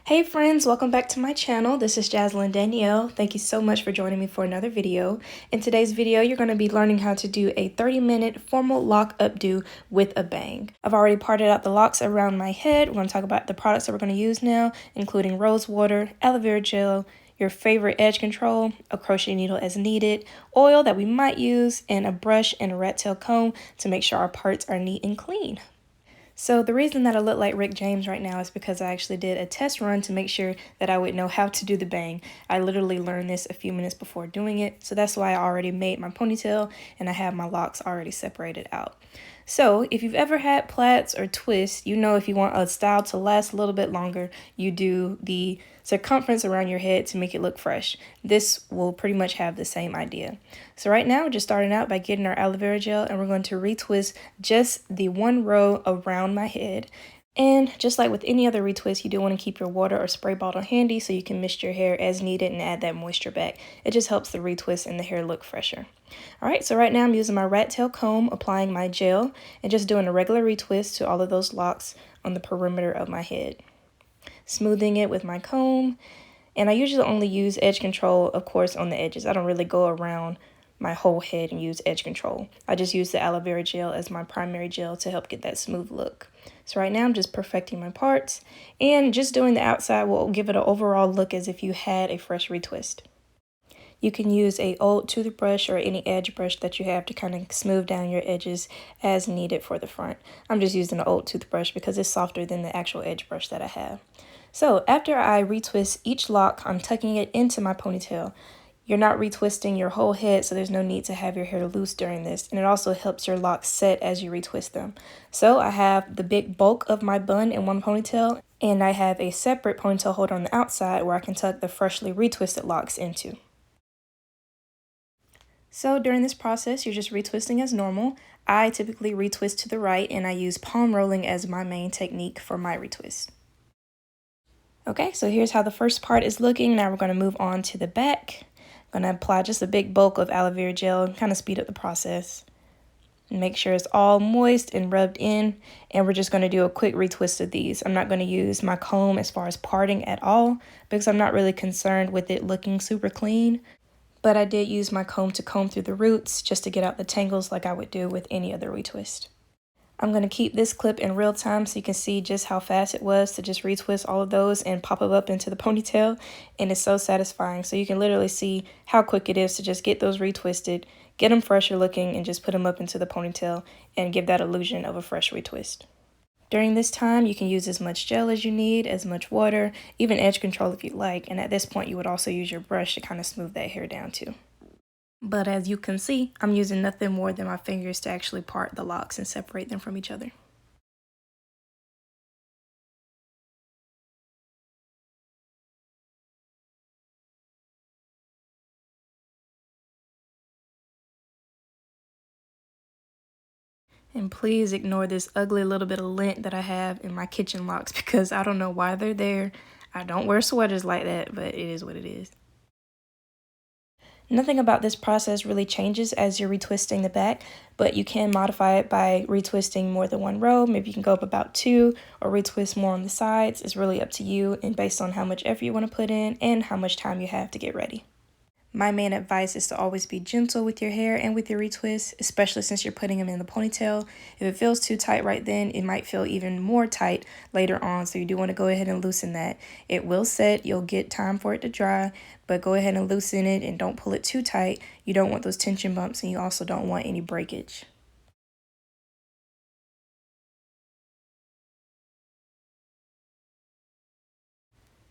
Hey friends, welcome back to my channel. This is Jazzlin Danielle. Thank you so much for joining me for another video. In today's video, you're going to be learning how to do a 30-minute formal lock updo with a bang. I've already parted out the locks around my head. We're going to talk about the products that we're going to use now, including rose water, aloe vera gel, your favorite edge control, a crochet needle as needed, oil that we might use, and a brush and a rat tail comb to make sure our parts are neat and clean. So the reason that I look like Rick James right now is because I actually did a test run to make sure that I would know how to do the bang. I literally learned this a few minutes before doing it, so that's why I already made my ponytail and I have my locks already separated out. So if you've ever had plaits or twists, you know if you want a style to last a little bit longer, you do the circumference around your head to make it look fresh. This will pretty much have the same idea. So right now we're just starting out by getting our aloe vera gel, and we're going to retwist just the one row around my head. And just like with any other retwist, you do want to keep your water or spray bottle handy so you can mist your hair as needed and add that moisture back. It just helps the retwist and the hair look fresher. Alright, so right now I'm using my rat tail comb, applying my gel, and just doing a regular retwist to all of those locks on the perimeter of my head. Smoothing it with my comb, and I usually only use edge control, of course, on the edges. I don't really go around my whole head and use edge control. I just use the aloe vera gel as my primary gel to help get that smooth look. So right now I'm just perfecting my parts, and just doing the outside will give it an overall look as if you had a fresh retwist. You can use a old toothbrush or any edge brush that you have to kind of smooth down your edges as needed for the front. I'm just using an old toothbrush because it's softer than the actual edge brush that I have. So after I retwist each lock, I'm tucking it into my ponytail. You're not retwisting your whole head, so there's no need to have your hair loose during this, and it also helps your locks set as you retwist them. So I have the big bulk of my bun in one ponytail, and I have a separate ponytail holder on the outside where I can tuck the freshly retwisted locks into. So during this process, you're just retwisting as normal. I typically retwist to the right, and I use palm rolling as my main technique for my retwist. Okay, so here's how the first part is looking. Now we're going to move on to the back. I'm going to apply just a big bulk of aloe vera gel and kind of speed up the process. Make sure it's all moist and rubbed in, and we're just going to do a quick retwist of these. I'm not going to use my comb as far as parting at all because I'm not really concerned with it looking super clean. But I did use my comb to comb through the roots just to get out the tangles like I would do with any other retwist. I'm going to keep this clip in real time so you can see just how fast it was to just retwist all of those and pop them up into the ponytail, and it's so satisfying. So you can literally see how quick it is to just get those retwisted, get them fresher looking, and just put them up into the ponytail and give that illusion of a fresh retwist. During this time, you can use as much gel as you need, as much water, even edge control if you like, and at this point you would also use your brush to kind of smooth that hair down too. But as you can see, I'm using nothing more than my fingers to actually part the locks and separate them from each other. And please ignore this ugly little bit of lint that I have in my kitchen locks because I don't know why they're there. I don't wear sweaters like that, but it is what it is. Nothing about this process really changes as you're retwisting the back, but you can modify it by retwisting more than one row. Maybe you can go up about 2 or retwist more on the sides. It's really up to you and based on how much effort you want to put in and how much time you have to get ready. My main advice is to always be gentle with your hair and with your retwists, especially since you're putting them in the ponytail. If it feels too tight right then, it might feel even more tight later on, so you do want to go ahead and loosen that. It will set, you'll get time for it to dry, but go ahead and loosen it and don't pull it too tight. You don't want those tension bumps, and you also don't want any breakage.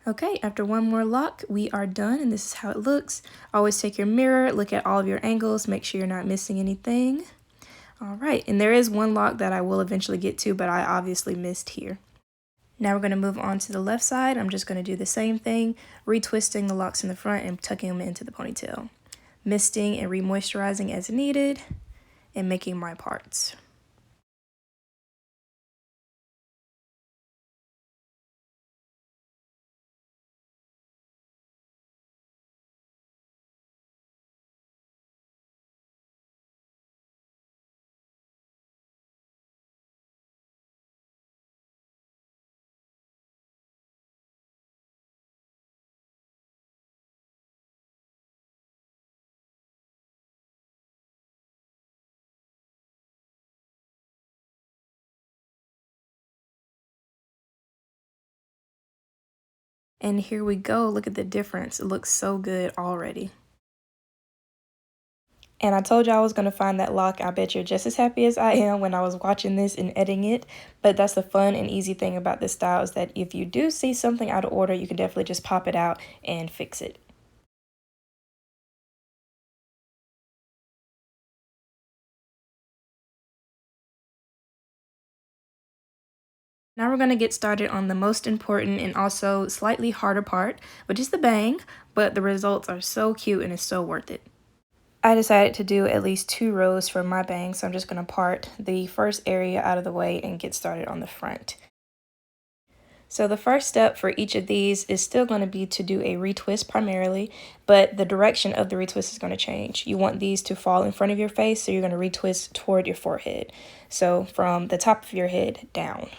Okay, after one more lock, we are done, and this is how it looks. Always take your mirror, look at all of your angles, make sure you're not missing anything. All right, and there is one lock that I will eventually get to, but I obviously missed here. Now we're going to move on to the left side. I'm just going to do the same thing, retwisting the locks in the front and tucking them into the ponytail. Misting and remoisturizing as needed, and making my parts. And here we go. Look at the difference. It looks so good already. And I told you I was going to find that lock. I bet you're just as happy as I am when I was watching this and editing it. But that's the fun and easy thing about this style, is that if you do see something out of order, you can definitely just pop it out and fix it. Now we're going to get started on the most important and also slightly harder part, which is the bang, but the results are so cute and it's so worth it. I decided to do at least 2 rows for my bang, so I'm just going to part the first area out of the way and get started on the front. So the first step for each of these is still going to be to do a retwist primarily, but the direction of the retwist is going to change. You want these to fall in front of your face, so you're going to retwist toward your forehead. So from the top of your head down.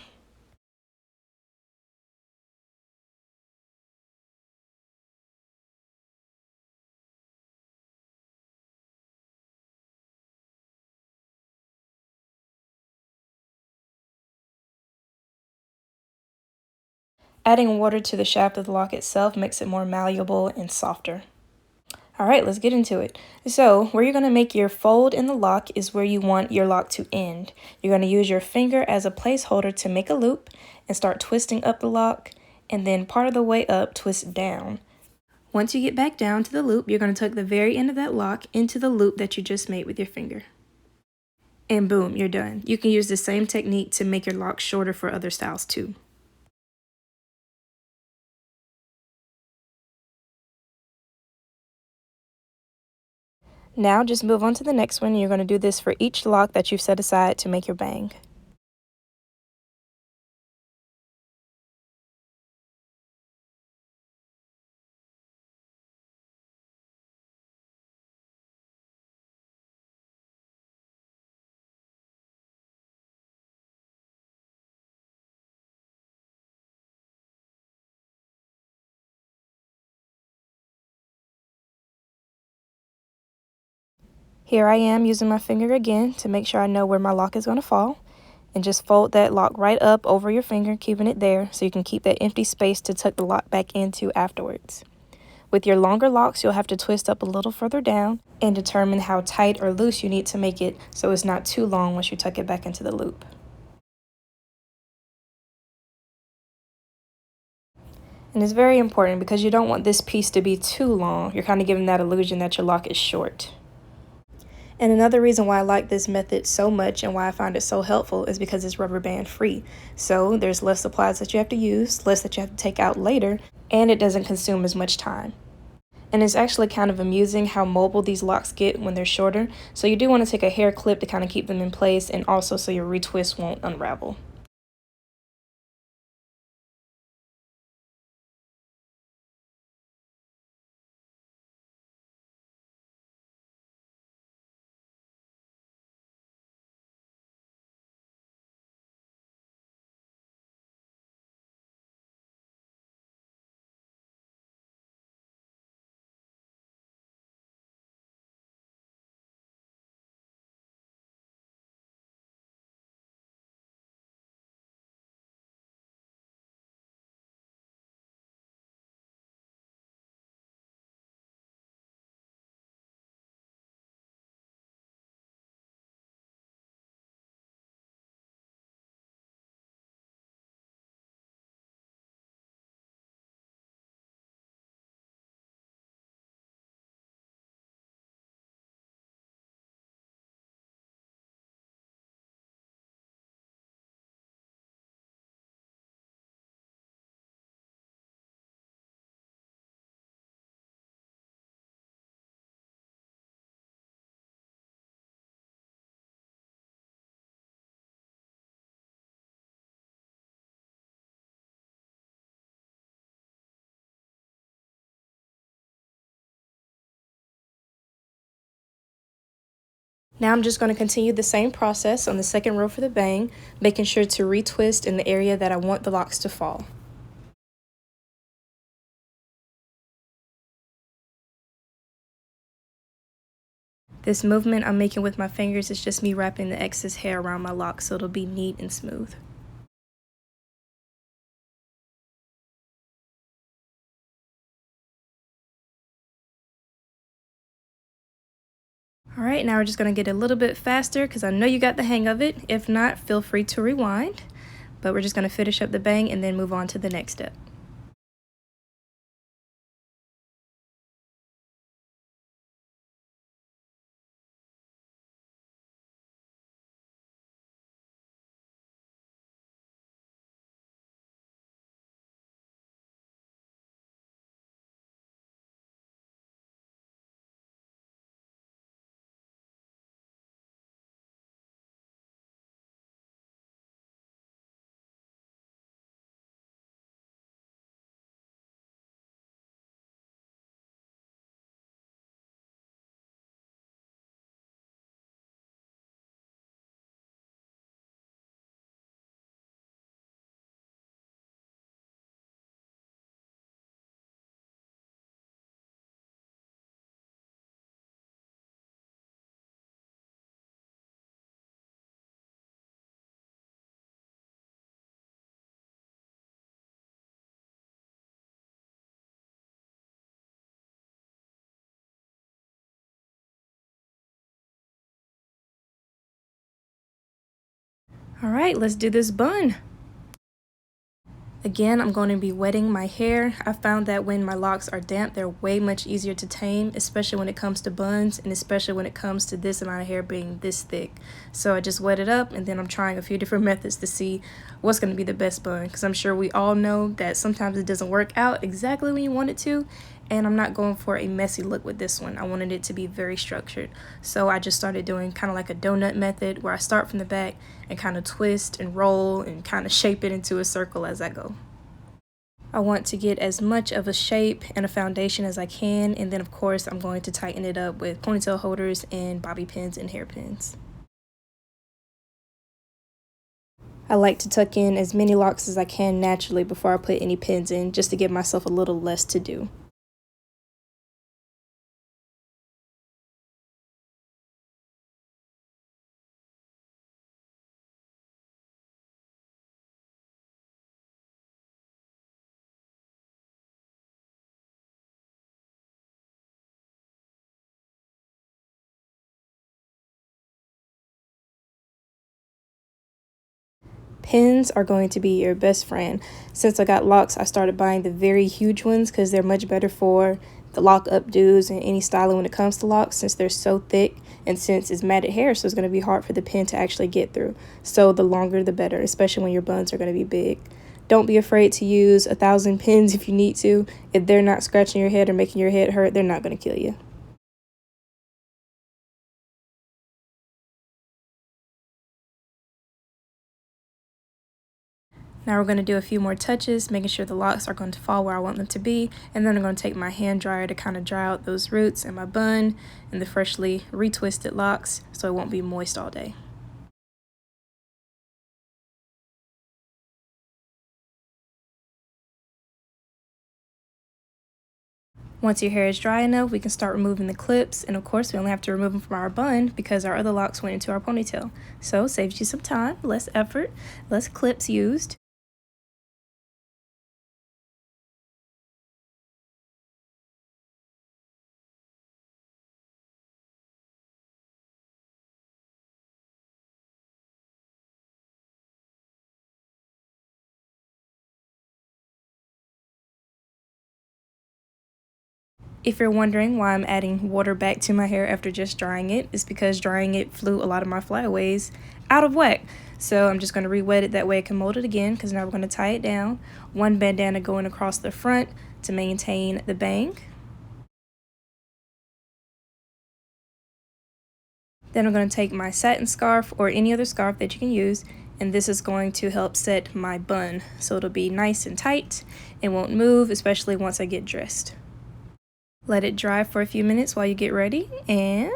Adding water to the shaft of the lock itself makes it more malleable and softer. All right, let's get into it. So where you're going to make your fold in the lock is where you want your lock to end. You're going to use your finger as a placeholder to make a loop and start twisting up the lock, and then part of the way up, twist down. Once you get back down to the loop, you're going to tuck the very end of that lock into the loop that you just made with your finger. And boom, you're done. You can use the same technique to make your lock shorter for other styles too. Now just move on to the next one. You're going to do this for each lock that you've set aside to make your bang. Here I am using my finger again to make sure I know where my lock is going to fall. And just fold that lock right up over your finger, keeping it there so you can keep that empty space to tuck the lock back into afterwards. With your longer locks, you'll have to twist up a little further down and determine how tight or loose you need to make it so it's not too long once you tuck it back into the loop. And it's very important because you don't want this piece to be too long. You're kind of giving that illusion that your lock is short. And another reason why I like this method so much and why I find it so helpful is because it's rubber band free. So there's less supplies that you have to use, less that you have to take out later, and it doesn't consume as much time. And it's actually kind of amusing how mobile these locks get when they're shorter. So you do want to take a hair clip to kind of keep them in place, and also so your retwist won't unravel. Now I'm just going to continue the same process on the second row for the bang, making sure to retwist in the area that I want the locks to fall. This movement I'm making with my fingers is just me wrapping the excess hair around my locks so it'll be neat and smooth. All right, now we're just gonna get a little bit faster because I know you got the hang of it. If not, feel free to rewind. But we're just gonna finish up the bang and then move on to the next step. All right, let's do this bun. Again, I'm going to be wetting my hair. I found that when my locks are damp, they're way much easier to tame, especially when it comes to buns and especially when it comes to this amount of hair being this thick. So I just wet it up and then I'm trying a few different methods to see what's going to be the best bun, because I'm sure we all know that sometimes it doesn't work out exactly when you want it to, and I'm not going for a messy look with this one. I wanted it to be very structured. So I just started doing kind of like a donut method where I start from the back and kind of twist and roll and kind of shape it into a circle as I go. I want to get as much of a shape and a foundation as I can, and then of course I'm going to tighten it up with ponytail holders and bobby pins and hairpins. I like to tuck in as many locks as I can naturally before I put any pins in, just to give myself a little less to do. Pins are going to be your best friend. Since I got locks, I started buying the very huge ones because they're much better for the lock updos and any styling when it comes to locks, since they're so thick and since it's matted hair, so it's going to be hard for the pin to actually get through. So the longer the better, especially when your buns are going to be big. Don't be afraid to use 1,000 pins if you need to. If they're not scratching your head or making your head hurt, they're not going to kill you. Now we're going to do a few more touches, making sure the locks are going to fall where I want them to be, and then I'm going to take my hand dryer to kind of dry out those roots and my bun and the freshly retwisted locks so it won't be moist all day. Once your hair is dry enough, we can start removing the clips, and of course we only have to remove them from our bun because our other locks went into our ponytail. So saves you some time, less effort, less clips used. If you're wondering why I'm adding water back to my hair after just drying it, it's because drying it flew a lot of my flyaways out of whack. So I'm just going to re-wet it, that way I can mold it again, because now we're going to tie it down. One bandana going across the front to maintain the bang. Then I'm going to take my satin scarf or any other scarf that you can use, and this is going to help set my bun so it'll be nice and tight. It won't move, especially once I get dressed. Let it dry for a few minutes while you get ready, and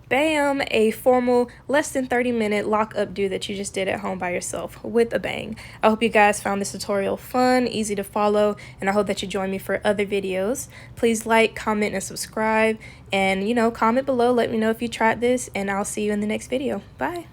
bam! A formal, less than 30-minute lock updo that you just did at home by yourself with a bang. I hope you guys found this tutorial fun, easy to follow, and I hope that you join me for other videos. Please like, comment, and subscribe, and comment below, let me know if you tried this, and I'll see you in the next video. Bye!